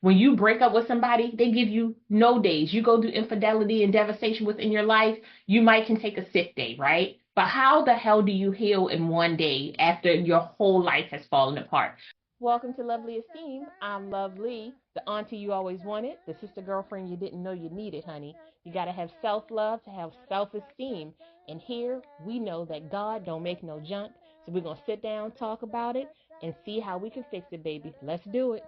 When you break up with somebody, they give you no days. You go through infidelity and devastation within your life, you might can take a sick day, right? But how the hell do you heal in one day after your whole life has fallen apart? Welcome to Lovely Esteem. I'm Lovely, the auntie you always wanted, the sister girlfriend you didn't know you needed, honey. You got to have self-love to have self-esteem. And here we know that God don't make no junk. So we're going to sit down, talk about it, and see how we can fix it, baby. Let's do it.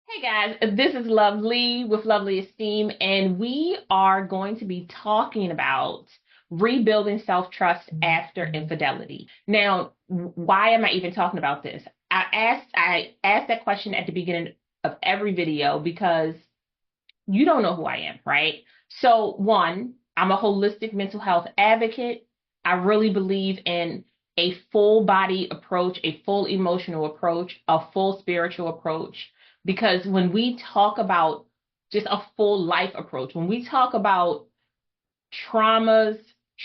Hey guys, this is Lovely with Lovely Esteem, and we are going to be talking about rebuilding self-trust after infidelity. Now, why am I even talking about this? I asked that question at the beginning of every video because you don't know who I am, right? So, one, I'm a holistic mental health advocate. I really believe in a full body approach, a full emotional approach, a full spiritual approach. Because when we talk about just a full life approach, when we talk about traumas,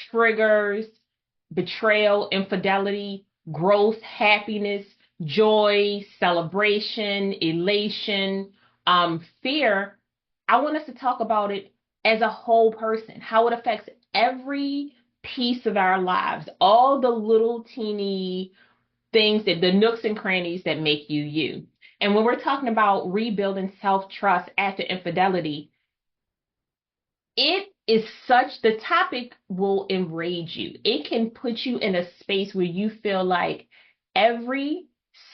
triggers, betrayal, infidelity, growth, happiness, joy, celebration, elation, fear, I want us to talk about it as a whole person, how it affects every piece of our lives, all the little teeny things that the nooks and crannies that make you you. And when we're talking about rebuilding self-trust after infidelity, it is such, the topic will enrage you. It can put you in a space where you feel like every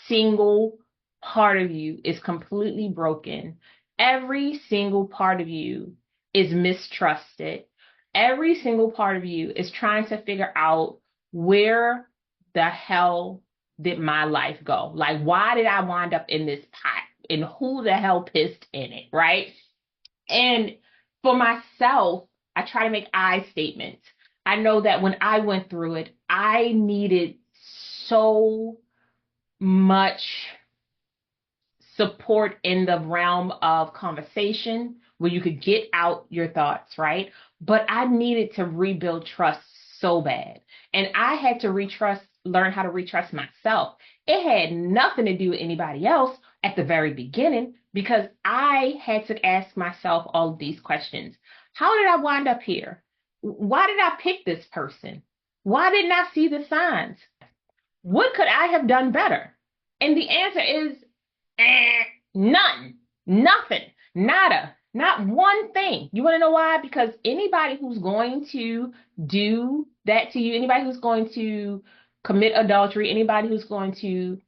single part of you is completely broken. Every single part of you is mistrusted. Every single part of you is trying to figure out where the hell did my life go? Like, why did I wind up in this pot? And who the hell pissed in it, right? And for myself, I try to make I statements. I know that when I went through it, I needed so much support in the realm of conversation where you could get out your thoughts, right? But I needed to rebuild trust so bad. And I had to learn how to retrust myself. It had nothing to do with anybody else at the very beginning because I had to ask myself all of these questions. How did I wind up here? Why did I pick this person? Why didn't I see the signs? What could I have done better? And the answer is none, nothing, nada, not one thing. You want to know why? Because anybody who's going to do that to you, anybody who's going to commit adultery, anybody who's going to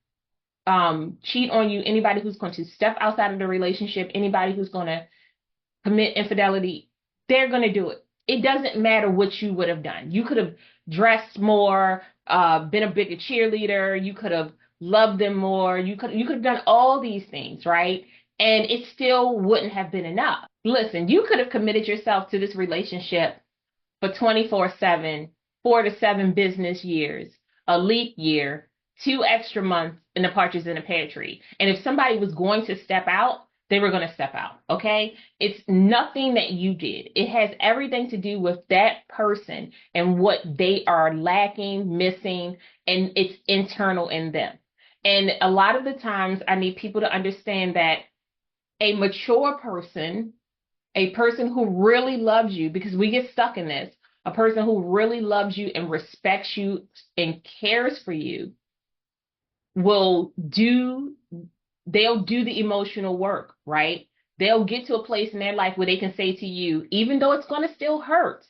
cheat on you, anybody who's going to step outside of the relationship, anybody who's going to commit infidelity, they're going to do it. It doesn't matter what you would have done. You could have dressed more, been a bigger cheerleader. You could have loved them more. You could have done all these things, right? And it still wouldn't have been enough. Listen, you could have committed yourself to this relationship for 24/7, 4 to 7 business years, a leap year, 2 extra months in the partridge in a pear tree. And if somebody was going to step out, they were going to step out. Okay. It's nothing that you did. It has everything to do with that person and what they are lacking, missing, and it's internal in them. And a lot of the times I need people to understand that a mature person, a person who really loves you, because we get stuck in this, a person who really loves you and respects you and cares for you will do, they'll do the emotional work, right? They'll get to a place in their life where they can say to you, even though it's going to still hurt,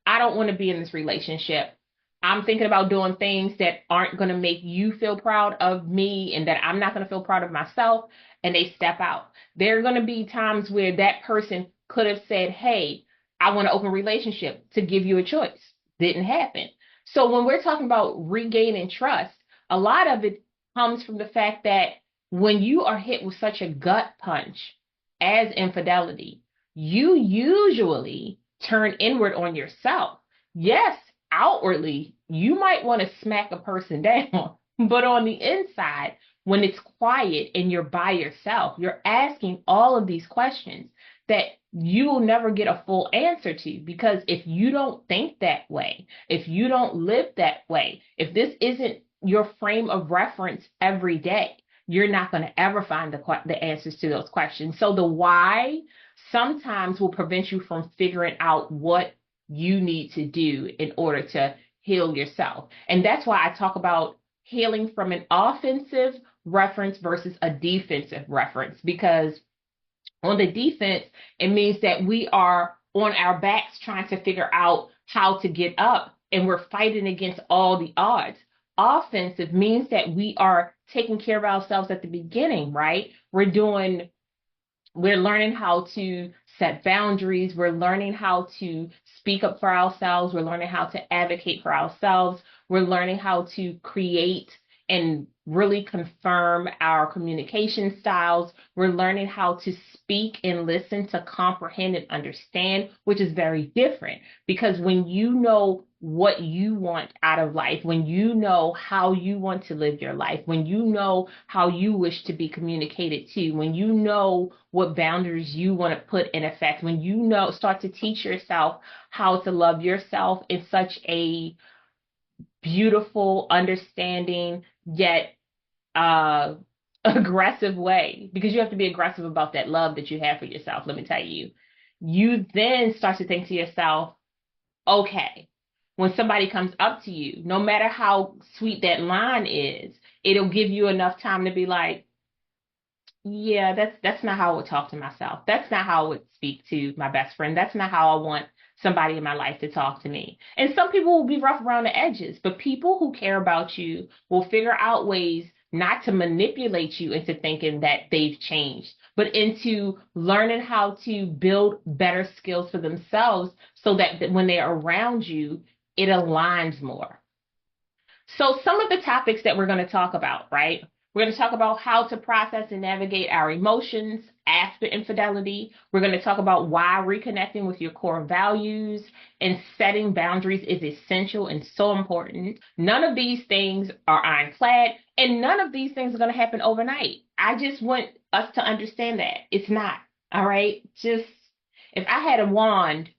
I don't want to be in this relationship. I'm thinking about doing things that aren't going to make you feel proud of me and that I'm not going to feel proud of myself. And they step out. There are going to be times where that person could have said, hey, I want to open a relationship to give you a choice. Didn't happen. So when we're talking about regaining trust, a lot of it comes from the fact that when you are hit with such a gut punch as infidelity, you usually turn inward on yourself. Yes, outwardly, you might want to smack a person down, but on the inside, when it's quiet and you're by yourself, you're asking all of these questions that you will never get a full answer to, because if you don't think that way, if you don't live that way, if this isn't your frame of reference every day, you're not going to ever find the answers to those questions. So the why sometimes will prevent you from figuring out what you need to do in order to heal yourself. And that's why I talk about healing from an offensive reference versus a defensive reference, because on the defense, it means that we are on our backs trying to figure out how to get up, and we're fighting against all the odds. Offensive means that we are taking care of ourselves at the beginning, right? We're learning how to set boundaries. We're learning how to speak up for ourselves. We're learning how to advocate for ourselves. We're learning how to create and really confirm our communication styles. We're learning how to speak and listen to comprehend and understand, which is very different, because when you know what you want out of life, when you know how you want to live your life, when you know how you wish to be communicated to, when you know what boundaries you want to put in effect, when you know, start to teach yourself how to love yourself in such a beautiful, understanding, yet aggressive way, because you have to be aggressive about that love that you have for yourself. Let me tell you, you then start to think to yourself, okay, when somebody comes up to you, no matter how sweet that line is, it'll give you enough time to be like, yeah, that's not how I would talk to myself. That's not how I would speak to my best friend. That's not how I want somebody in my life to talk to me. And some people will be rough around the edges, but people who care about you will figure out ways not to manipulate you into thinking that they've changed, but into learning how to build better skills for themselves so that when they're around you, it aligns more. So some of the topics that we're going to talk about, right? We're going to talk about how to process and navigate our emotions after infidelity. We're going to talk about why reconnecting with your core values and setting boundaries is essential and so important. None of these things are ironclad, and none of these things are going to happen overnight. I just want us to understand that it's not. All right. Just if I had a wand,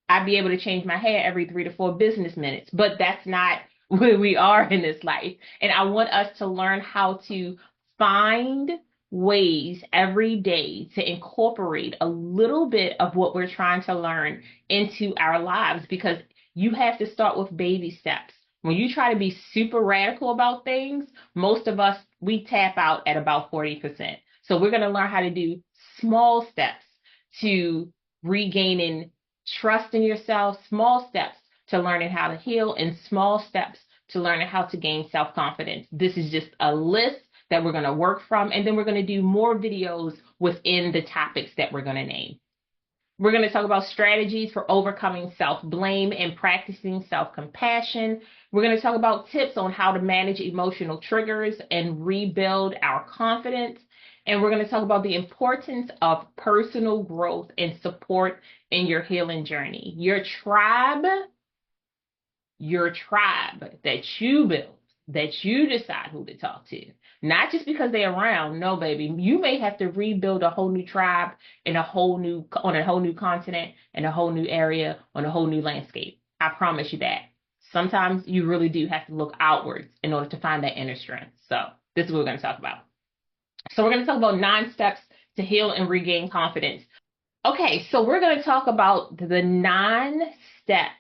I'd be able to change my hair every 3 to 4 business minutes, but that's not where we are in this life. And I want us to learn how to find ways every day to incorporate a little bit of what we're trying to learn into our lives, because you have to start with baby steps. When you try to be super radical about things, most of us, we tap out at about 40%. So we're going to learn how to do small steps to regaining trust in yourself, small steps to learning how to heal, and small steps to learning how to gain self-confidence. This is just a list that we're going to work from, and then we're going to do more videos within the topics that we're going to name. We're going to talk about strategies for overcoming self-blame and practicing self-compassion. We're going to talk about tips on how to manage emotional triggers and rebuild our confidence. And we're going to talk about the importance of personal growth and support in your healing journey. Your tribe that you build, that you decide who to talk to. Not just because they're around. No, baby. You may have to rebuild a whole new tribe on a whole new continent, in a whole new area, on a whole new landscape. I promise you that. Sometimes you really do have to look outwards in order to find that inner strength. So this is what we're going to talk about. So we're going to talk about 9 steps to heal and regain confidence. Okay, so we're going to talk about the 9 steps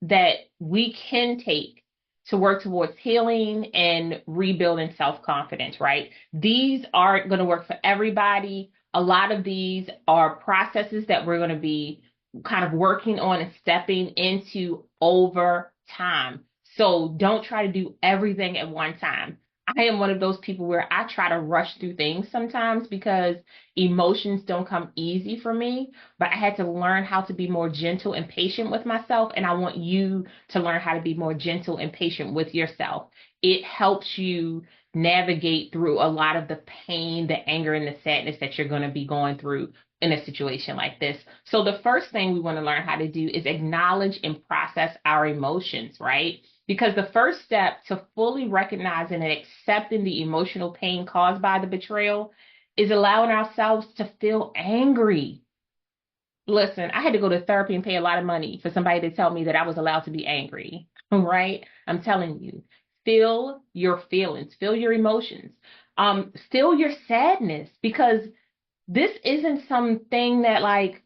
that we can take to work towards healing and rebuilding self-confidence, right? These aren't going to work for everybody. A lot of these are processes that we're going to be kind of working on and stepping into over time. So don't try to do everything at one time. I am one of those people where I try to rush through things sometimes because emotions don't come easy for me, but I had to learn how to be more gentle and patient with myself, and I want you to learn how to be more gentle and patient with yourself. It helps you navigate through a lot of the pain, the anger, and the sadness that you're going to be going through in a situation like this. So the first thing we want to learn how to do is acknowledge and process our emotions, right? Because the first step to fully recognizing and accepting the emotional pain caused by the betrayal is allowing ourselves to feel angry. Listen, I had to go to therapy and pay a lot of money for somebody to tell me that I was allowed to be angry, right? I'm telling you, feel your feelings, feel your emotions. Feel your sadness, because this isn't something that like,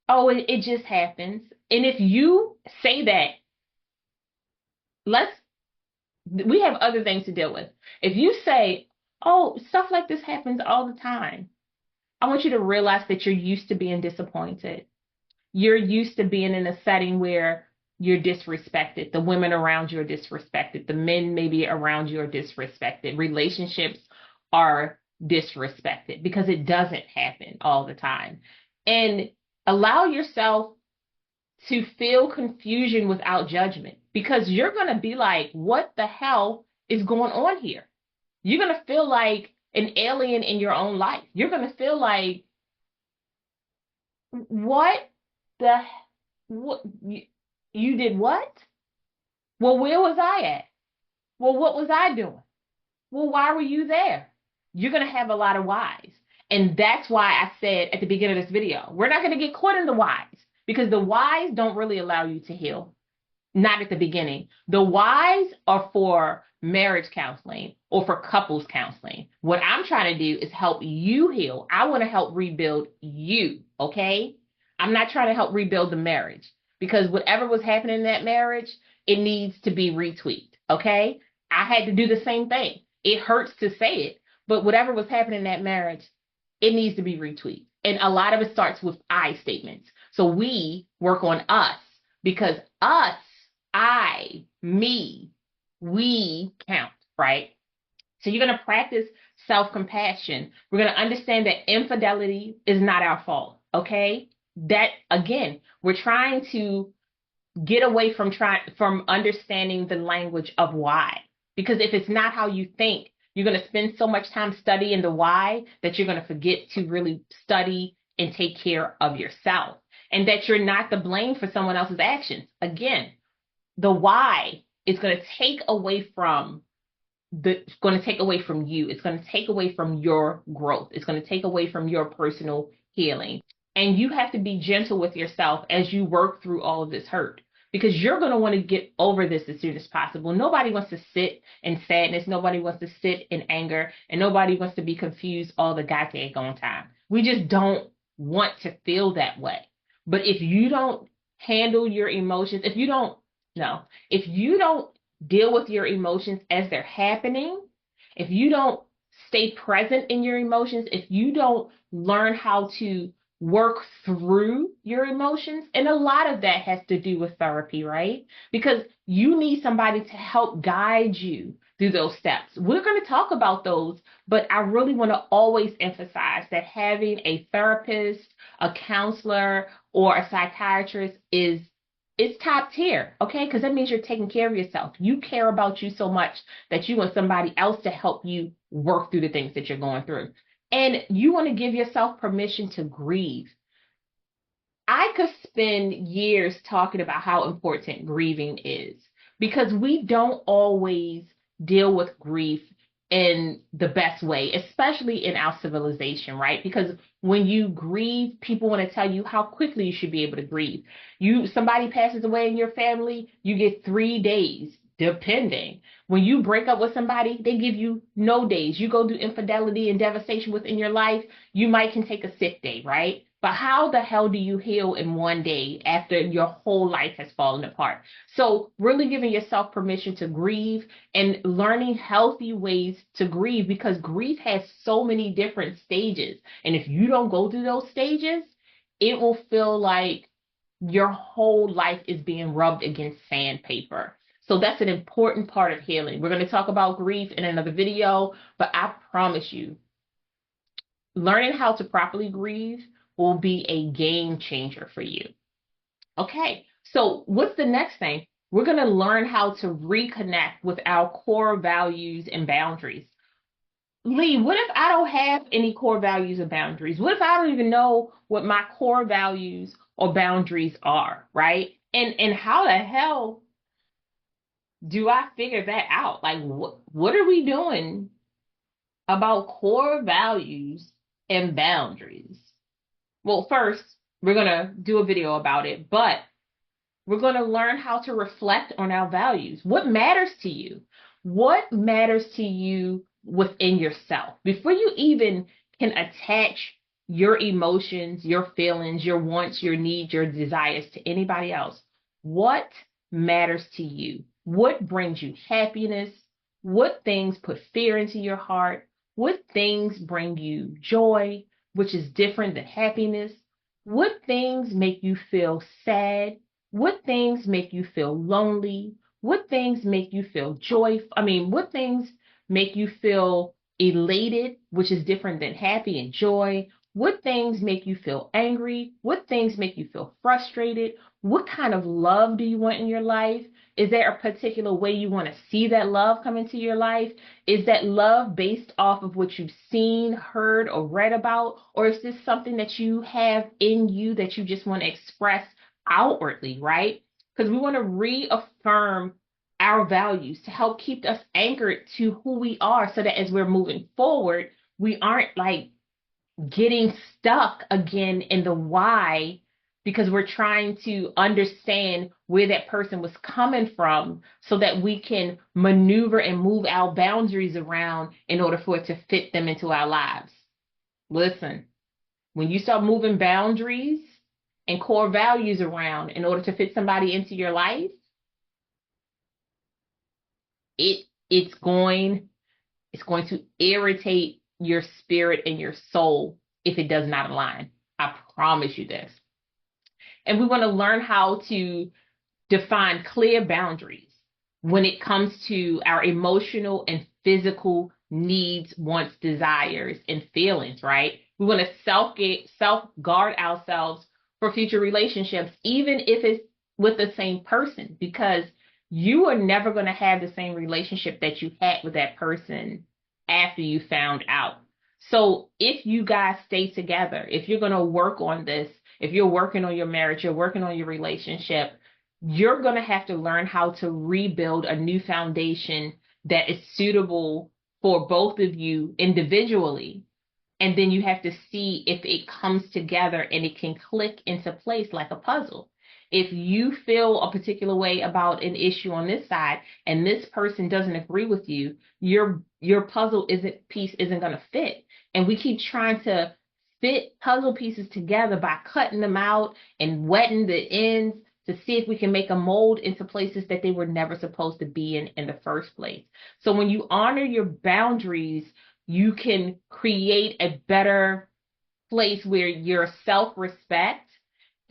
oh, it just happens. And if you say that, let's we have other things to deal with. If you say, oh, stuff like this happens all the time, I want you to realize that you're used to being disappointed. You're used to being in a setting where you're disrespected. The women around you are disrespected. The men maybe around you are disrespected. Relationships are disrespected because it doesn't happen all the time. And allow yourself to feel confusion without judgment, because you're going to be like, what the hell is going on here? You're going to feel like an alien in your own life. You're going to feel like, what the, what, you did what? Well, where was I at? Well, what was I doing? Well, why were you there? You're going to have a lot of whys. And that's why I said at the beginning of this video, we're not going to get caught in the whys, because the whys don't really allow you to heal. Not at the beginning. The whys are for marriage counseling or for couples counseling. What I'm trying to do is help you heal. I want to help rebuild you, okay? I'm not trying to help rebuild the marriage, because whatever was happening in that marriage, it needs to be retweaked, okay? I had to do the same thing. It hurts to say it, but whatever was happening in that marriage, it needs to be retweaked. And a lot of it starts with I statements. So we work on us, because us, I, me, we count, right? So you're going to practice self-compassion. We're going to understand that infidelity is not our fault, okay? That, again, we're trying to get away from understanding the language of why. Because if it's not how you think, you're going to spend so much time studying the why that you're going to forget to really study and take care of yourself. And that you're not the blame for someone else's actions. Again, the why is going to take away from it's going to take away from you. It's going to take away from your growth. It's going to take away from your personal healing. And you have to be gentle with yourself as you work through all of this hurt, because you're going to want to get over this as soon as possible. Nobody wants to sit in sadness. Nobody wants to sit in anger, and nobody wants to be confused all the goddamn time. We just don't want to feel that way. But if you don't handle your emotions, if you don't deal with your emotions as they're happening, if you don't stay present in your emotions, if you don't learn how to work through your emotions, and a lot of that has to do with therapy, right? Because you need somebody to help guide you through those steps. We're going to talk about those, but I really want to always emphasize that having a therapist, a counselor, or a psychiatrist is top tier, okay? Because that means you're taking care of yourself. You care about you so much that you want somebody else to help you work through the things that you're going through. And you want to give yourself permission to grieve. I could spend years talking about how important grieving is, because we don't always deal with grief in the best way, especially in our civilization, right? Because when you grieve, people want to tell you how quickly you should be able to grieve. Somebody passes away in your family, you get 3 days, depending. When you break up with somebody, they give you no days. You go through infidelity and devastation within your life, you might can take a sick day, right? But how the hell do you heal in 1 day after your whole life has fallen apart? So really giving yourself permission to grieve and learning healthy ways to grieve, because grief has so many different stages. And if you don't go through those stages, it will feel like your whole life is being rubbed against sandpaper. So that's an important part of healing. We're going to talk about grief in another video, but I promise you, learning how to properly grieve will be a game changer for you. Okay, so what's the next thing? We're going to learn how to reconnect with our core values and boundaries. Lee, what if I don't have any core values or boundaries? What if I don't even know what my core values or boundaries are, right? And how the hell do I figure that out? Like, what are we doing about core values and boundaries? Well, first, we're going to do a video about it, but we're going to learn how to reflect on our values. What matters to you? What matters to you within yourself. Before you even can attach your emotions, your feelings, your wants, your needs, your desires to anybody else, what matters to you? What brings you happiness? What things put fear into your heart? What things bring you joy, which is different than happiness? What things make you feel sad? What things make you feel lonely? What things make you feel joyful? What things make you feel elated, which is different than happy and joy? What things make you feel angry? What things make you feel frustrated? What kind of love do you want in your life? Is there a particular way you want to see that love come into your life? Is that love based off of what you've seen, heard, or read about? Or is this something that you have in you that you just want to express outwardly, right? Because we want to reaffirm our values to help keep us anchored to who we are so that as we're moving forward, we aren't like getting stuck again in the why because we're trying to understand where that person was coming from so that we can maneuver and move our boundaries around in order for it to fit them into our lives. Listen, when you start moving boundaries and core values around in order to fit somebody into your life, it's going to irritate your spirit and your soul if it does not align. I promise you this. And we want to learn how to define clear boundaries when it comes to our emotional and physical needs, wants, desires, and feelings, right? We want to self-guard ourselves for future relationships, even if it's with the same person, because you are never going to have the same relationship that you had with that person after you found out. So if you guys stay together, if you're going to work on this, if you're working on your marriage, you're working on your relationship, you're going to have to learn how to rebuild a new foundation that is suitable for both of you individually. And then you have to see if it comes together and it can click into place like a puzzle. If you feel a particular way about an issue on this side and this person doesn't agree with you, your puzzle piece isn't going to fit. And we keep trying to fit puzzle pieces together by cutting them out and wetting the ends to see if we can make a mold into places that they were never supposed to be in the first place. So when you honor your boundaries, you can create a better place where your self-respect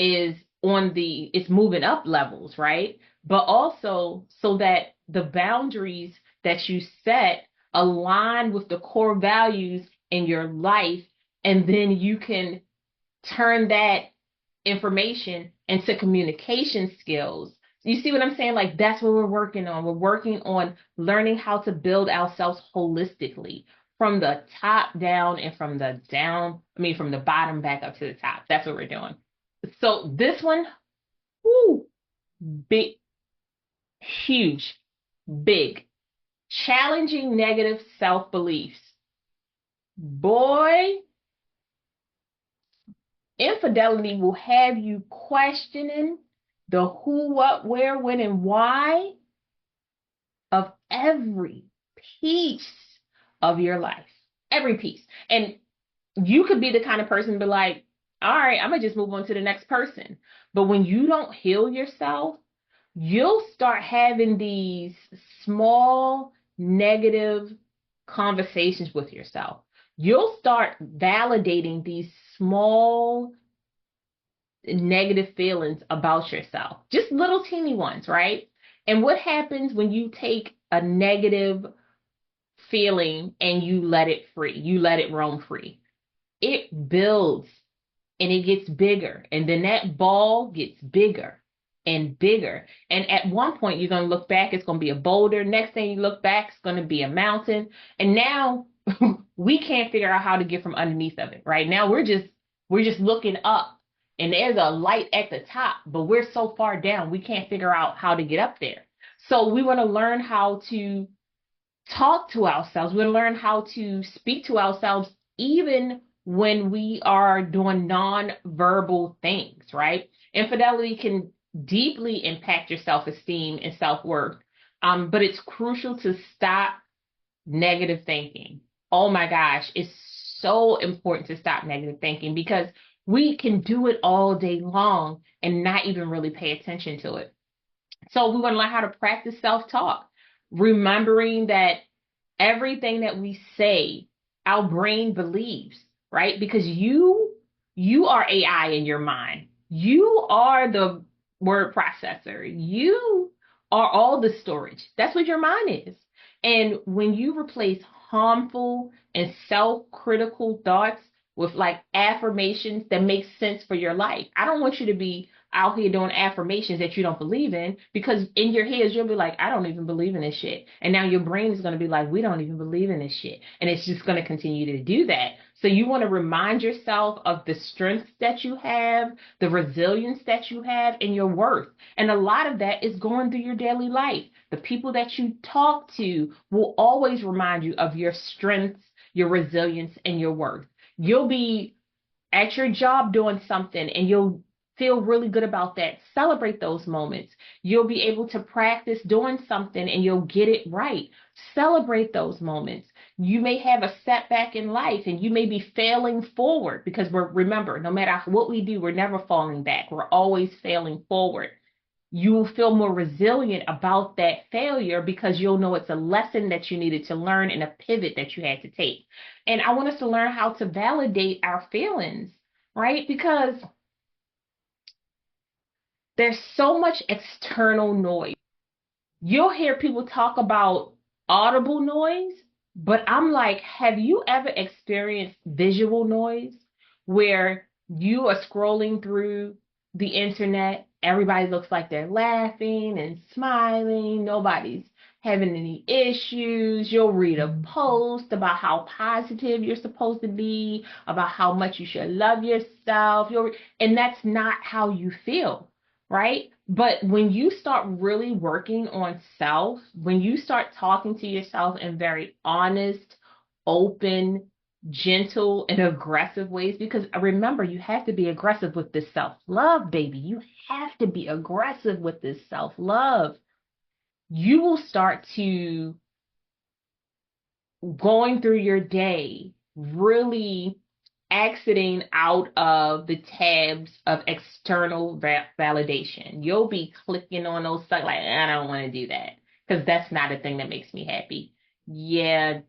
is it's moving up levels, right? But also so that the boundaries that you set align with the core values in your life, and then you can turn that information into communication skills. You see what I'm saying? Like that's what we're working on. We're working on learning how to build ourselves holistically from the top down and from the bottom back up to the top. That's what we're doing. So this one, whoo, big, huge, big, challenging negative self-beliefs. Boy, infidelity will have you questioning the who, what, where, when, and why of every piece of your life. Every piece. And you could be the kind of person to be like, all right, I'm going to just move on to the next person. But when you don't heal yourself, you'll start having these small negative conversations with yourself. You'll start validating these small negative feelings about yourself, just little teeny ones, right? And what happens when you take a negative feeling and you let it free, you let it roam free? It builds and it gets bigger, and then that ball gets bigger and bigger. And at one point, you're going to look back, it's going to be a boulder. Next thing you look back, it's going to be a mountain. And now we can't figure out how to get from underneath of it. Right now, we're just looking up, and there's a light at the top, but we're so far down, we can't figure out how to get up there. So we want to learn how to talk to ourselves. We want to learn how to speak to ourselves, even when we are doing non-verbal things, right? Infidelity can deeply impact your self-esteem and self-worth, but it's crucial to stop negative thinking. Oh my gosh, it's so important to stop negative thinking because we can do it all day long and not even really pay attention to it. So we want to learn how to practice self-talk, remembering that everything that we say, our brain believes, right? Because you are AI in your mind. You are the word processor. You are all the storage. That's what your mind is. And when you replace harmful and self-critical thoughts with like affirmations that make sense for your life. I don't want you to be out here doing affirmations that you don't believe in, because in your head you'll be like, I don't even believe in this shit. And now your brain is going to be like, we don't even believe in this shit. And it's just going to continue to do that. So you want to remind yourself of the strengths that you have, the resilience that you have, and your worth. And a lot of that is going through your daily life. The people that you talk to will always remind you of your strengths, your resilience, and your worth. You'll be at your job doing something and you'll feel really good about that. Celebrate those moments. You'll be able to practice doing something and you'll get it right. Celebrate those moments. You may have a setback in life and you may be failing forward, because remember, no matter what we do, we're never falling back. We're always failing forward. You will feel more resilient about that failure because you'll know it's a lesson that you needed to learn and a pivot that you had to take. And I want us to learn how to validate our feelings, right? Because there's so much external noise. You'll hear people talk about audible noise, but I'm like, have you ever experienced visual noise where you are scrolling through the internet? Everybody looks like they're laughing and smiling. Nobody's having any issues. You'll read a post about how positive you're supposed to be, about how much you should love yourself. And that's not how you feel, right? But when you start really working on self, when you start talking to yourself in very honest, open, gentle, and aggressive ways, because remember, you have to be aggressive with this self-love, baby. You have to be aggressive with this self-love. You will start to, going through your day, really exiting out of the tabs of external validation. You'll be clicking on those sites like, I don't want to do that because that's not a thing that makes me happy. Yeah,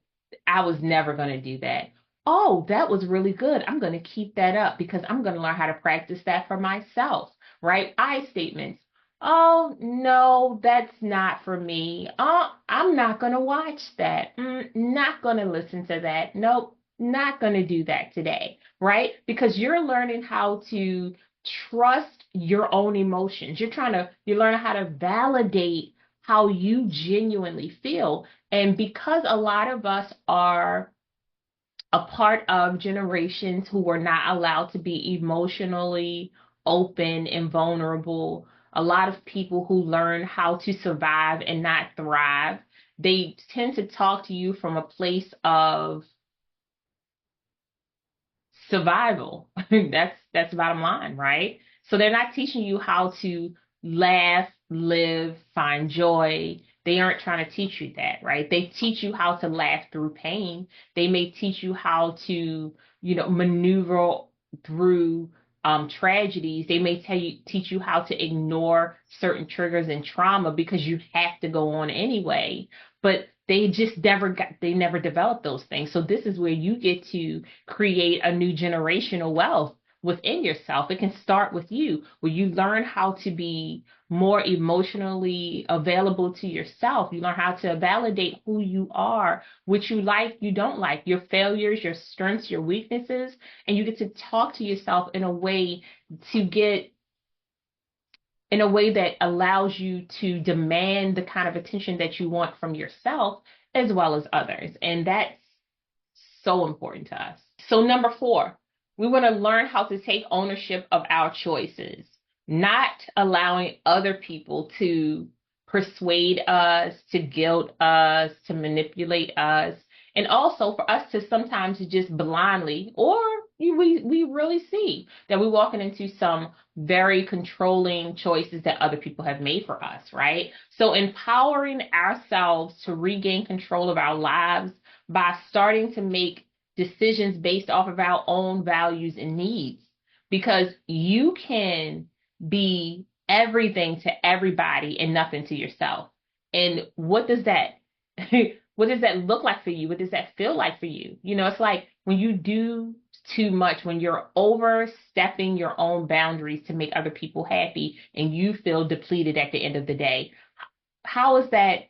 I was never going to do that. Oh, that was really good. I'm going to keep that up because I'm going to learn how to practice that for myself, right? I statements. Oh, no, that's not for me. Oh, I'm not going to watch that. Not going to listen to that. Nope, not going to do that today, right? Because you're learning how to trust your own emotions. You're learning how to validate how you genuinely feel. And because a lot of us are a part of generations who were not allowed to be emotionally open and vulnerable, a lot of people who learn how to survive and not thrive, they tend to talk to you from a place of survival. That's bottom line, right? So they're not teaching you how to laugh, live, find joy. They aren't trying to teach you that, right? They teach you how to laugh through pain. They may teach you how to, maneuver through tragedies. They may teach you how to ignore certain triggers and trauma because you have to go on anyway. But they never developed those things. So this is where you get to create a new generational wealth within yourself. It can start with you, where you learn how to be more emotionally available to yourself. You learn how to validate who you are, what you like, you don't like, your failures, your strengths, your weaknesses, and you get to talk to yourself in a way that allows you to demand the kind of attention that you want from yourself as well as others. And that's so important to us. So number 4, we want to learn how to take ownership of our choices, not allowing other people to persuade us, to guilt us, to manipulate us, and also for us to sometimes just blindly or we really see that we're walking into some very controlling choices that other people have made for us, right? So empowering ourselves to regain control of our lives by starting to make decisions based off of our own values and needs. Because you can be everything to everybody and nothing to yourself. And what does that what does that look like for you? What does that feel like for you? You know, it's like when you do too much, when you're overstepping your own boundaries to make other people happy and you feel depleted at the end of the day. How is that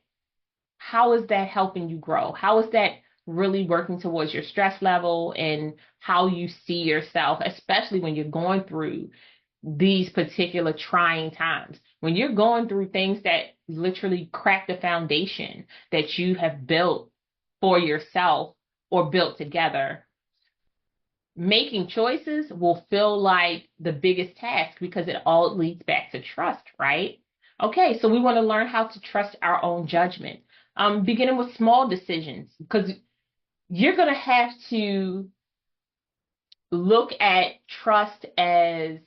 how is that helping you grow? How is that really working towards your stress level and how you see yourself, especially when you're going through these particular trying times? When you're going through things that literally crack the foundation that you have built for yourself or built together, making choices will feel like the biggest task because it all leads back to trust, right? Okay, so we want to learn how to trust our own judgment. Beginning with small decisions, because you're going to have to look at trust as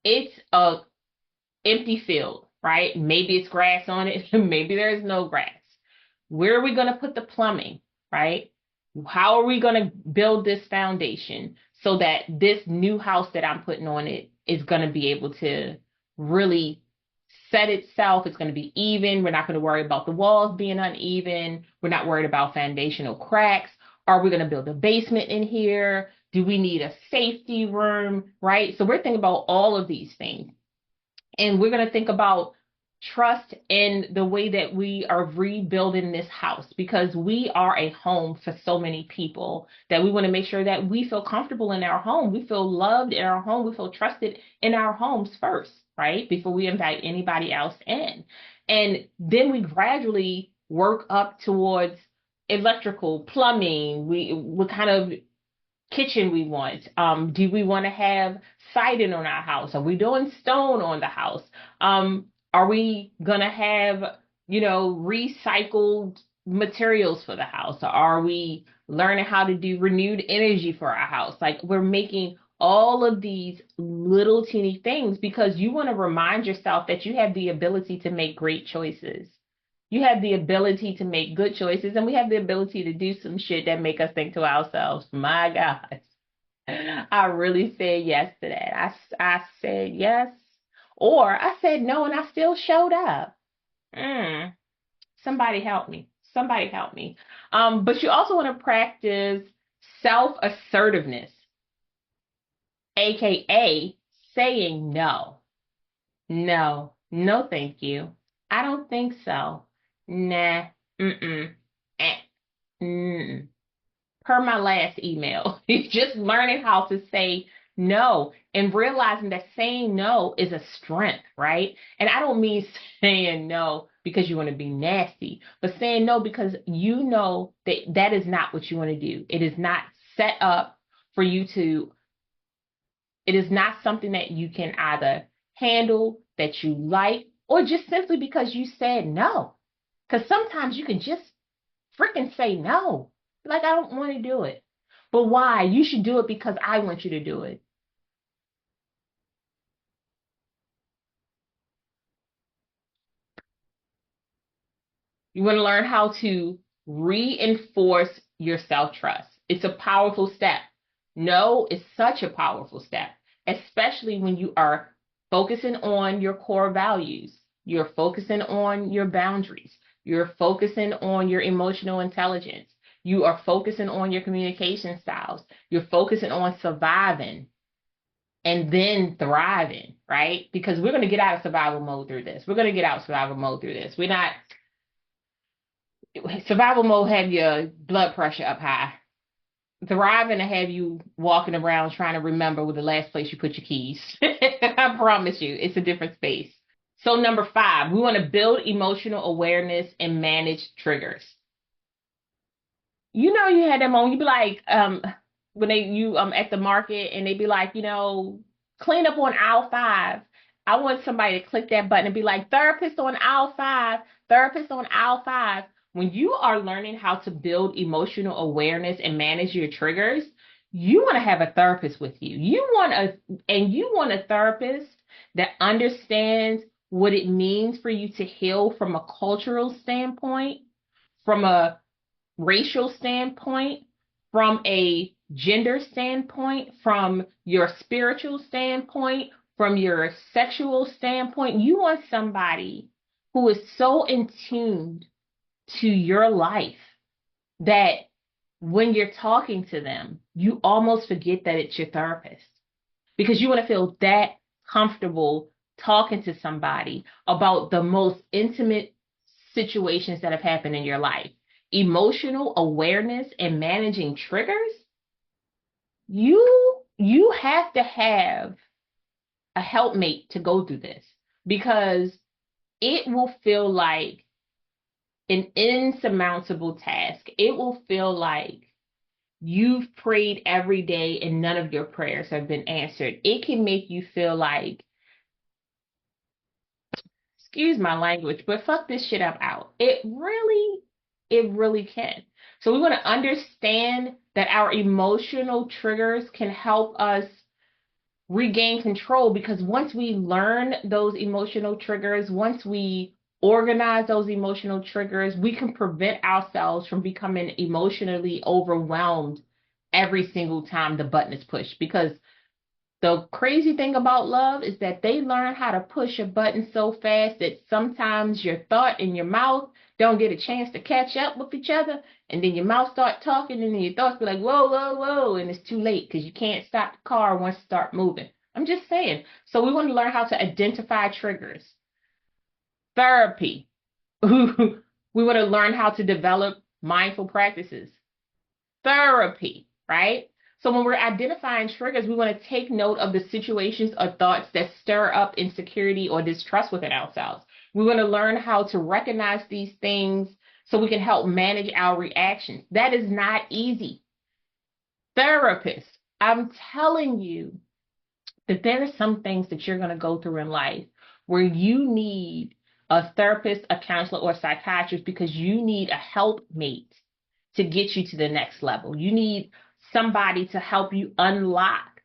it's a empty field, right? Maybe it's grass on it, maybe there's no grass. Where are we going to put the plumbing, right? How are we going to build this foundation so that this new house that I'm putting on it is going to be able to really set itself? It's going to be even. We're not going to worry about the walls being uneven. We're not worried about foundational cracks. Are we going to build a basement in here? Do we need a safety room, right? So we're thinking about all of these things. And we're going to think about trust in the way that we are rebuilding this house, because we are a home for so many people that we want to make sure that we feel comfortable in our home. We feel loved in our home. We feel trusted in our homes first, right? Before we invite anybody else in. And then we gradually work up towards electrical, plumbing. What kind of kitchen we want. Do we want to have siding on our house? Are we doing stone on the house? Are we gonna have, recycled materials for the house? Or are we learning how to do renewed energy for our house? Like, we're making all of these little teeny things because you want to remind yourself that you have the ability to make great choices. You have the ability to make good choices, and we have the ability to do some shit that make us think to ourselves, my God, I really said yes to that. I said yes, or I said no, and I still showed up. Mm, somebody help me. Somebody help me. But you also want to practice self-assertiveness, aka saying no. No, no, thank you. I don't think so. Nah, mm-mm, eh, mm. Per my last email, just learning how to say no and realizing that saying no is a strength, right? And I don't mean saying no because you want to be nasty, but saying no because you know that that is not what you want to do. It is not set up for you to it is not something that you can either handle, that you like, or just simply because you said no. Because sometimes you can just freaking say no. Like, I don't want to do it. But why? You should do it because I want you to do it. You want to learn how to reinforce your self trust. It's a powerful step. No is such a powerful step, especially when you are focusing on your core values. You're focusing on your boundaries. You're focusing on your emotional intelligence. You are focusing on your communication styles. You're focusing on surviving and then thriving, right? Because we're going to get out of survival mode through this. We're going to get out of survival mode through this. We're not survival mode have your blood pressure up high. Thriving to have you walking around trying to remember where the last place you put your keys. I promise you, it's a different space. So number 5, we want to build emotional awareness and manage triggers. You had them on, you be like, when you at the market and they be like, clean up on aisle 5. I want somebody to click that button and be like, therapist on aisle 5, therapist on aisle 5. When you are learning how to build emotional awareness and manage your triggers, you want to have a therapist with you. You want a therapist that understands what it means for you to heal from a cultural standpoint, from a racial standpoint, from a gender standpoint, from your spiritual standpoint, from your sexual standpoint. You want somebody who is so in tune to your life that when you're talking to them, you almost forget that it's your therapist because you want to feel that comfortable talking to somebody about the most intimate situations that have happened in your life. Emotional awareness and managing triggers, you have to have a helpmate to go through this because it will feel like an insurmountable task. It will feel like you've prayed every day and none of your prayers have been answered. It can make you feel like, excuse my language, but fuck this shit, I'm out. It really can. So we want to understand that our emotional triggers can help us regain control because once we learn those emotional triggers, once we organize those emotional triggers, we can prevent ourselves from becoming emotionally overwhelmed every single time the button is pushed. Because the crazy thing about love is that they learn how to push a button so fast that sometimes your thought and your mouth don't get a chance to catch up with each other. And then your mouth start talking and then your thoughts be like, whoa, whoa, whoa. And it's too late because you can't stop the car once it start moving. I'm just saying. So we want to learn how to identify triggers. Therapy. We want to learn how to develop mindful practices. Therapy, right? So when we're identifying triggers, we want to take note of the situations or thoughts that stir up insecurity or distrust within ourselves. We want to learn how to recognize these things so we can help manage our reactions. That is not easy. Therapists, I'm telling you that there are some things that you're going to go through in life where you need a therapist, a counselor, or a psychiatrist because you need a helpmate to get you to the next level. You need somebody to help you unlock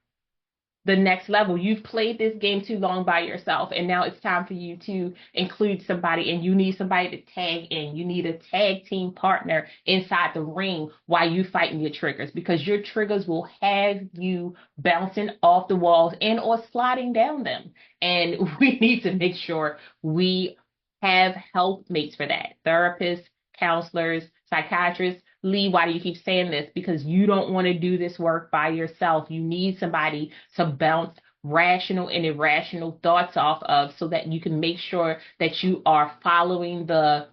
the next level. You've played this game too long by yourself, and now it's time for you to include somebody, and you need somebody to tag in. You need a tag team partner inside the ring while you fighting your triggers, because your triggers will have you bouncing off the walls and or sliding down them. And we need to make sure we have helpmates for that. Therapists, counselors, psychiatrists. Lee, why do you keep saying this? Because you don't want to do this work by yourself. You need somebody to bounce rational and irrational thoughts off of so that you can make sure that you are following the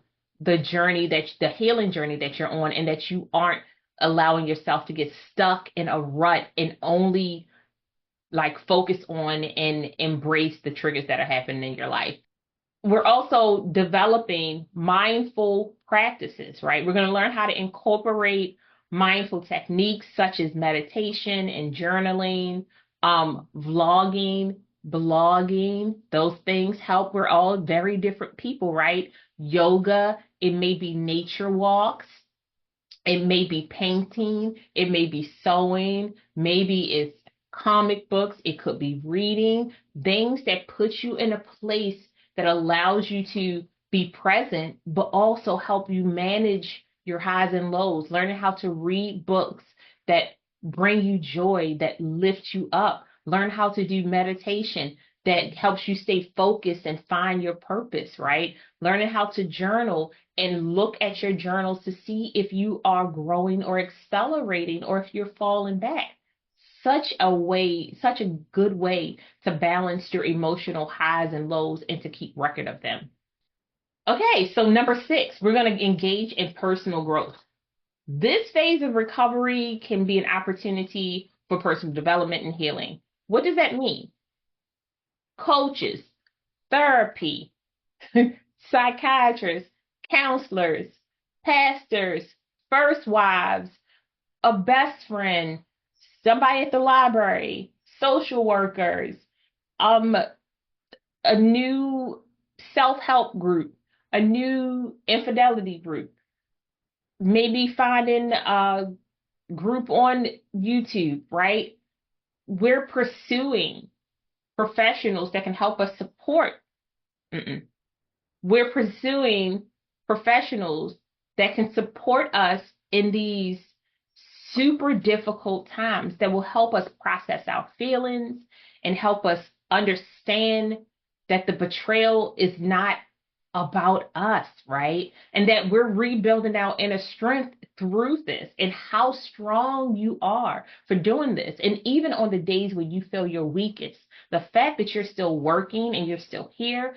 journey, that the healing journey that you're on, and that you aren't allowing yourself to get stuck in a rut and only like focus on and embrace the triggers that are happening in your life. We're also developing mindful practices, right? We're going to learn how to incorporate mindful techniques such as meditation and journaling, vlogging, blogging. Those things help. We're all very different people, right? Yoga, it may be nature walks. It may be painting, it may be sewing, maybe it's comic books, it could be reading, things that put you in a place that allows you to be present, but also help you manage your highs and lows, learning how to read books that bring you joy, that lift you up, learn how to do meditation that helps you stay focused and find your purpose, right? Learning how to journal and look at your journals to see if you are growing or accelerating or if you're falling back. Such a good way to balance your emotional highs and lows and to keep record of them. Okay, so number 6, we're going to engage in personal growth. This phase of recovery can be an opportunity for personal development and healing. What does that mean? Coaches, therapy, psychiatrists, counselors, pastors, first wives, a best friend, somebody at the library, social workers, a new self-help group, a new infidelity group, maybe finding group on YouTube, right? We're pursuing professionals that can help us support. Mm-mm. We're pursuing professionals that can support us in these super difficult times that will help us process our feelings and help us understand that the betrayal is not about us, right? And that we're rebuilding our inner strength through this, and how strong you are for doing this. And even on the days when you feel your weakest, the fact that you're still working and you're still here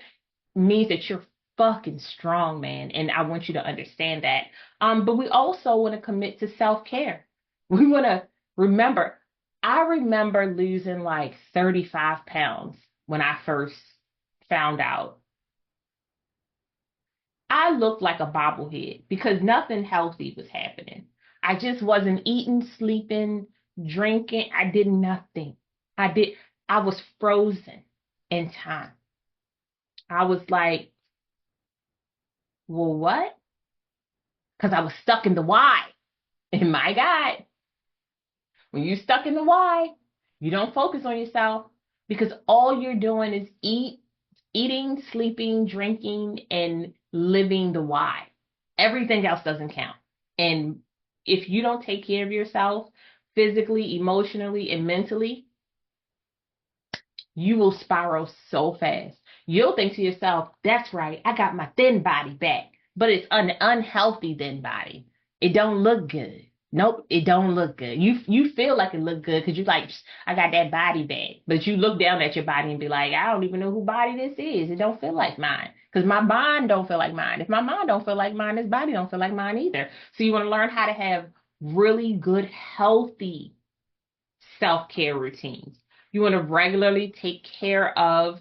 means that you're fucking strong, man. And I want you to understand that. But we also want to commit to self-care. We want to remember, I remember losing like 35 pounds when I first found out. I looked like a bobblehead because nothing healthy was happening. I just wasn't eating, sleeping, drinking. I did nothing. I did, I was frozen in time. I was like, well, what? Because I was stuck in the why. And my God, when you're stuck in the why, you don't focus on yourself because all you're doing is eating, sleeping, drinking, and living the why. Everything else doesn't count. And if you don't take care of yourself physically, emotionally, and mentally, you will spiral so fast. You'll think to yourself, that's right, I got my thin body back. But it's an unhealthy thin body. It don't look good. Nope, it don't look good. You feel like it look good because you like, I got that body back. But you look down at your body and be like, I don't even know who body this is. It don't feel like mine. Because my mind don't feel like mine. If my mind don't feel like mine, this body don't feel like mine either. So you want to learn how to have really good, healthy self-care routines. You want to regularly take care of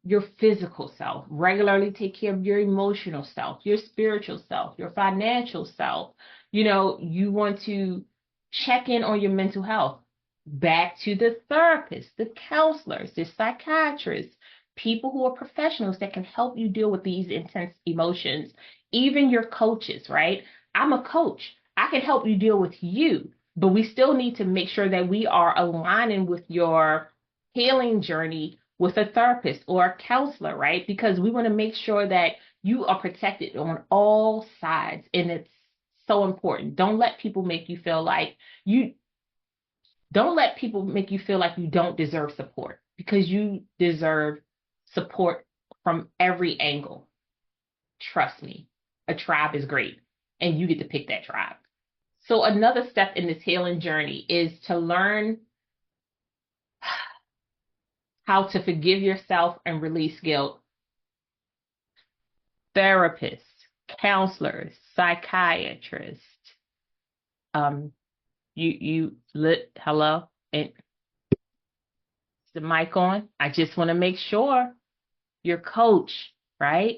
your physical self, regularly take care of your emotional self, your spiritual self, your financial self. You want to check in on your mental health. Back to the therapists, the counselors, the psychiatrists, people who are professionals that can help you deal with these intense emotions, even your coaches, right? I'm a coach. I can help you deal with you, but we still need to make sure that we are aligning with your healing journey with a therapist or a counselor, right? Because we want to make sure that you are protected on all sides. And it's so important. Don't let people make you feel like you don't deserve support, because you deserve support from every angle. Trust me, a tribe is great, and you get to pick that tribe. So another step in this healing journey is to learn how to forgive yourself and release guilt. Therapists, counselors, psychiatrists, um, you lit hello, and is the mic on? I just want to make sure your coach, right?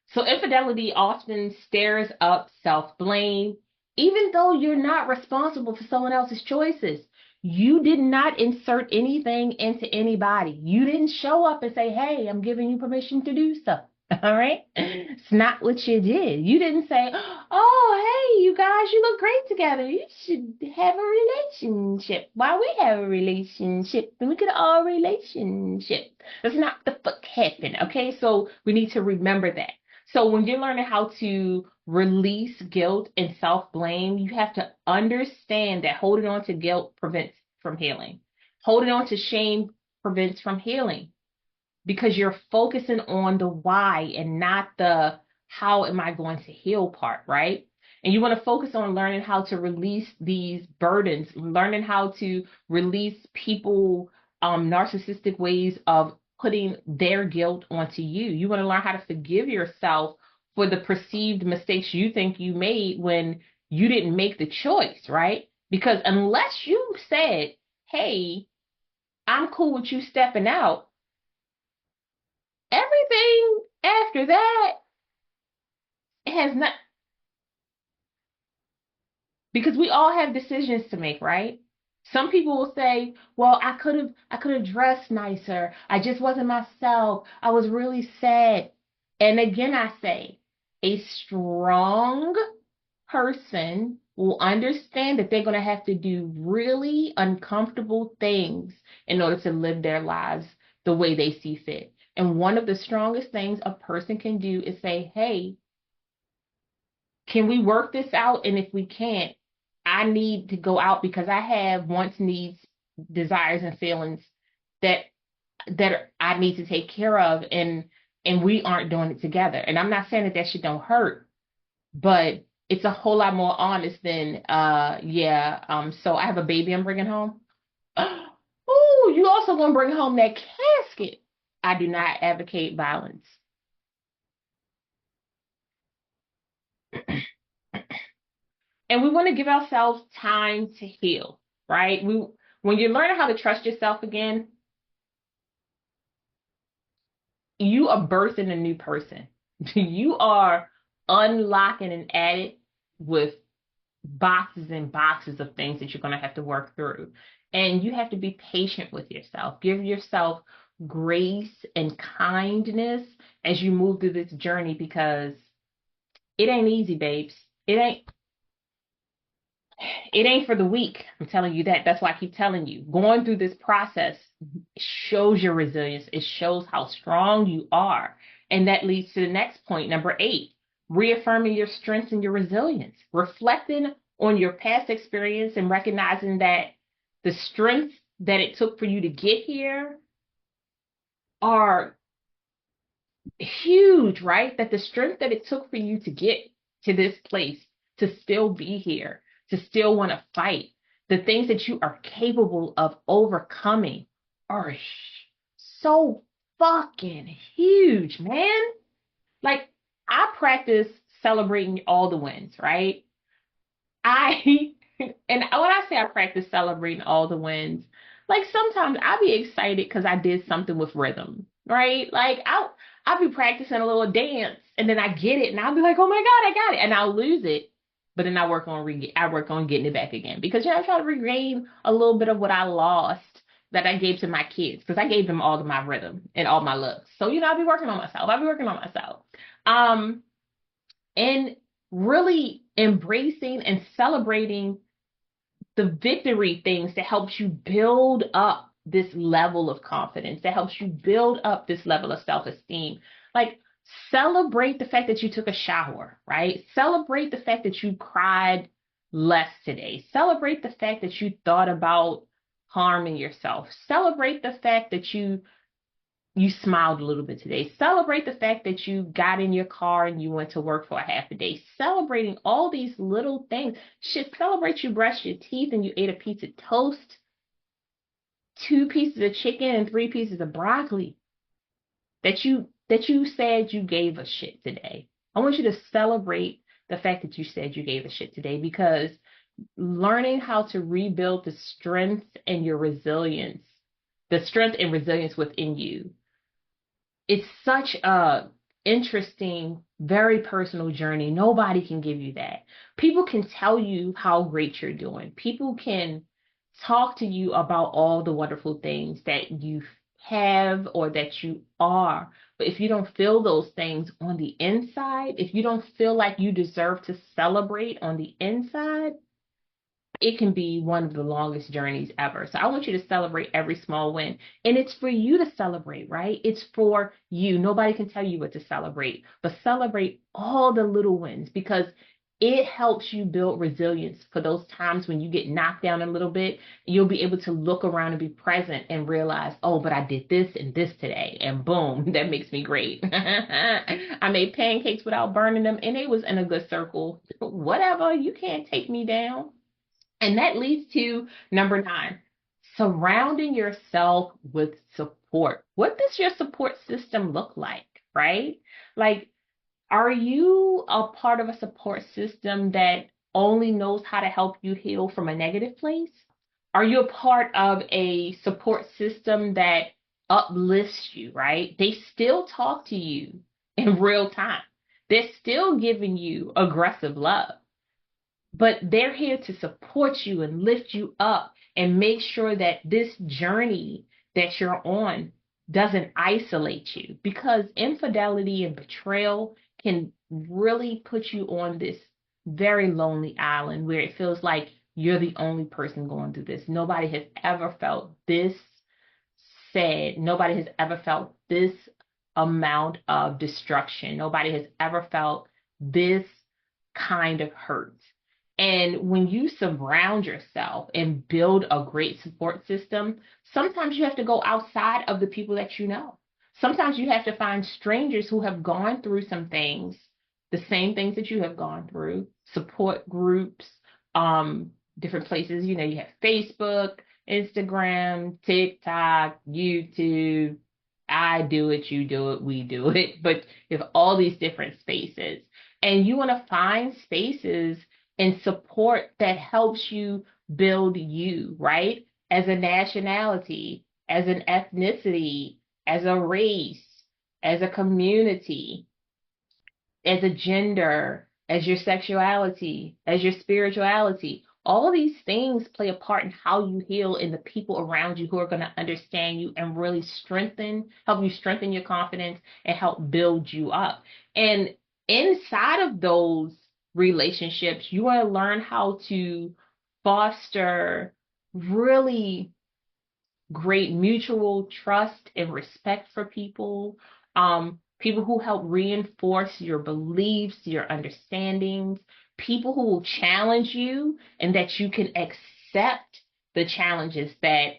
So infidelity often stirs up self-blame, even though you're not responsible for someone else's choices. You did not insert anything into anybody. You didn't show up and say, hey, I'm giving you permission to do so. All right? It's not what you did. You didn't say, oh, hey, you guys, you look great together. You should have a relationship. Why we have a relationship? And we could all relationship. That's not the fuck happen, okay? So we need to remember that. So when you're learning how to release guilt and self-blame, you have to understand that holding on to guilt prevents from healing. Holding on to shame prevents from healing, because you're focusing on the why and not the how am I going to heal part, right? And you want to focus on learning how to release these burdens, learning how to release people narcissistic ways of putting their guilt onto you. You want to learn how to forgive yourself for the perceived mistakes you think you made when you didn't make the choice, right? Because unless you said, hey, I'm cool with you stepping out, everything after that has not, because we all have decisions to make, right? Some people will say, well, I could have dressed nicer. I just wasn't myself. I was really sad. And again, I say, a strong person will understand that they're going to have to do really uncomfortable things in order to live their lives the way they see fit. And one of the strongest things a person can do is say, hey, can we work this out? And if we can't, I need to go out because I have wants, needs, desires, and feelings that I need to take care of, and we aren't doing it together. And I'm not saying that that shit don't hurt, but it's a whole lot more honest than so I have a baby I'm bringing home. Oh, you also gonna bring home that casket. I do not advocate violence. And we want to give ourselves time to heal, right? When you're learning how to trust yourself again, you are birthing a new person. You are unlocking an addict with boxes and boxes of things that you're going to have to work through. And you have to be patient with yourself. Give yourself grace and kindness as you move through this journey, because it ain't easy, babes. It ain't for the weak. I'm telling you that. That's why I keep telling you. Going through this process shows your resilience. It shows how strong you are. And that leads to the next point, number 8, reaffirming your strengths and your resilience. Reflecting on your past experience and recognizing that the strengths that it took for you to get here are huge, right? That the strength that it took for you to get to this place, to still be here, to still want to fight, the things that you are capable of overcoming are so fucking huge, man. Like, I practice celebrating all the wins, right? I and when I say I practice celebrating all the wins, like sometimes I'll be excited because I did something with rhythm, right? Like I'll be practicing a little dance and then I get it and I'll be like, oh my God, I got it, and I'll lose it, but then I work on getting it back again, because I try to regain a little bit of what I lost that I gave to my kids, because I gave them all of my rhythm and all my looks. So I'll be working on myself. I'll be working on myself. Um, and really embracing and celebrating the victory things that helps you build up this level of confidence, that helps you build up this level of self-esteem. Like, celebrate the fact that you took a shower, right? Celebrate the fact that you cried less today. Celebrate the fact that you thought about harming yourself. Celebrate the fact that you smiled a little bit today. Celebrate the fact that you got in your car and you went to work for a half a day. Celebrating all these little things. Shit, celebrate you brushed your teeth and you ate a piece of toast, 2 pieces of chicken and 3 pieces of broccoli. That you said you gave a shit today. I want you to celebrate the fact that you said you gave a shit today, because learning how to rebuild the strength and resilience within you, it's such a interesting, very personal journey. Nobody can give you that. People can tell you how great you're doing. People can talk to you about all the wonderful things that you have or that you are. But if you don't feel those things on the inside, if you don't feel like you deserve to celebrate on the inside, it can be one of the longest journeys ever. So I want you to celebrate every small win. And it's for you to celebrate, right? It's for you. Nobody can tell you what to celebrate, but celebrate all the little wins, because it helps you build resilience for those times when you get knocked down a little bit. You'll be able to look around and be present and realize, oh, but I did this and this today. And boom, that makes me great. I made pancakes without burning them and it was in a good circle. Whatever, you can't take me down. And that leads to number 9, surrounding yourself with support. What does your support system look like, right? Like, are you a part of a support system that only knows how to help you heal from a negative place? Are you a part of a support system that uplifts you, right? They still talk to you in real time. They're still giving you aggressive love, but they're here to support you and lift you up and make sure that this journey that you're on doesn't isolate you, because infidelity and betrayal can really put you on this very lonely island where it feels like you're the only person going through this. Nobody has ever felt this sad. Nobody has ever felt this amount of destruction. Nobody has ever felt this kind of hurt. And when you surround yourself and build a great support system, sometimes you have to go outside of the people that you know. Sometimes you have to find strangers who have gone through some things, the same things that you have gone through, support groups, different places. You know, you have Facebook, Instagram, TikTok, YouTube. I do it, you do it, we do it. But you have all these different spaces. And you want to find spaces and support that helps you build you, right? As a nationality, as an ethnicity, as a race, as a community, as a gender, as your sexuality, as your spirituality. All these things play a part in how you heal and the people around you who are going to understand you and really help you strengthen your confidence and help build you up. And inside of those relationships, you want to learn how to foster really great mutual trust and respect for people, people who help reinforce your beliefs, your understandings, people who will challenge you and that you can accept the challenges that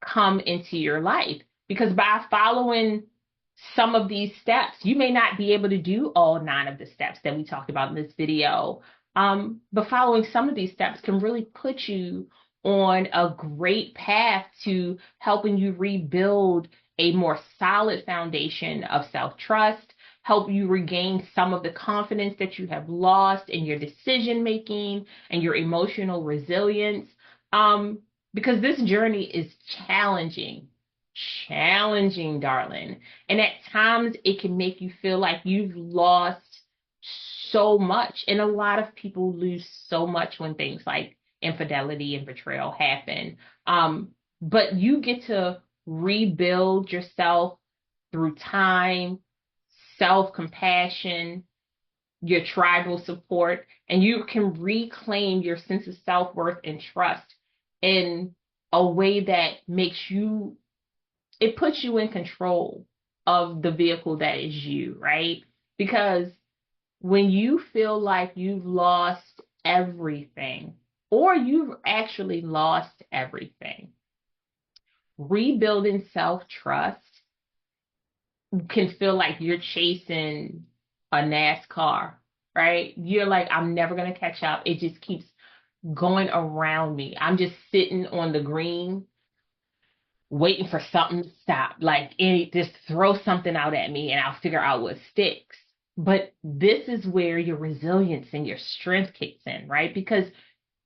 come into your life. Because by following some of these steps, you may not be able to do all 9 of the steps that we talked about in this video. But following some of these steps can really put you on a great path to helping you rebuild a more solid foundation of self-trust, help you regain some of the confidence that you have lost in your decision making and your emotional resilience. Because this journey is challenging, darling. And at times it can make you feel like you've lost so much. And a lot of people lose so much when things like infidelity and betrayal happen. But you get to rebuild yourself through time, self-compassion, your tribal support, and you can reclaim your sense of self-worth and trust in a way that it puts you in control of the vehicle that is you, right? Because when you feel like you've lost everything, or you've actually lost everything, rebuilding self-trust can feel like you're chasing a NASCAR, right? You're like, I'm never going to catch up. It just keeps going around me. I'm just sitting on the green waiting for something to stop. Like, just throw something out at me and I'll figure out what sticks. But this is where your resilience and your strength kicks in, right? Because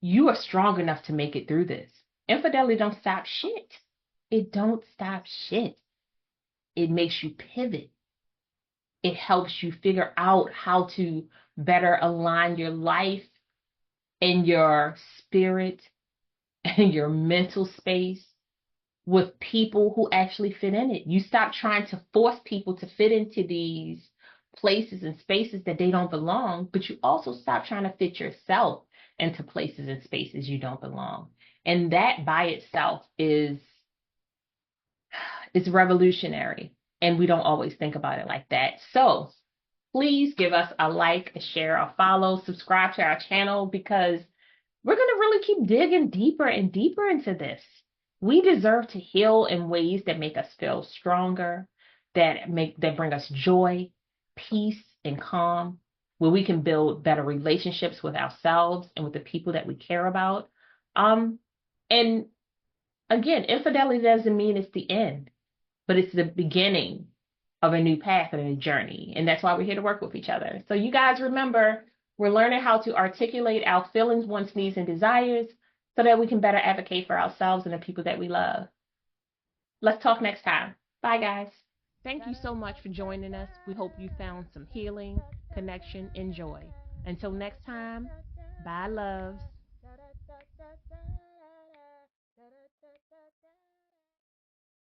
you are strong enough to make it through this. Infidelity don't stop shit. It don't stop shit. It makes you pivot. It helps you figure out how to better align your life and your spirit and your mental space with people who actually fit in it. You stop trying to force people to fit into these places and spaces that they don't belong, but you also stop trying to fit yourself into places and spaces you don't belong. And that by itself is revolutionary. And we don't always think about it like that. So please give us a like, a share, a follow, subscribe to our channel, because we're going to really keep digging deeper and deeper into this. We deserve to heal in ways that make us feel stronger, that bring us joy, peace, and calm, where we can build better relationships with ourselves and with the people that we care about. And again, infidelity doesn't mean it's the end, but it's the beginning of a new path and a journey. And that's why we're here to work with each other. So you guys remember, we're learning how to articulate our feelings, wants, needs, and desires so that we can better advocate for ourselves and the people that we love. Let's talk next time. Bye, guys. Thank you so much for joining us. We hope you found some healing, connection, and joy. Until next time, bye, loves.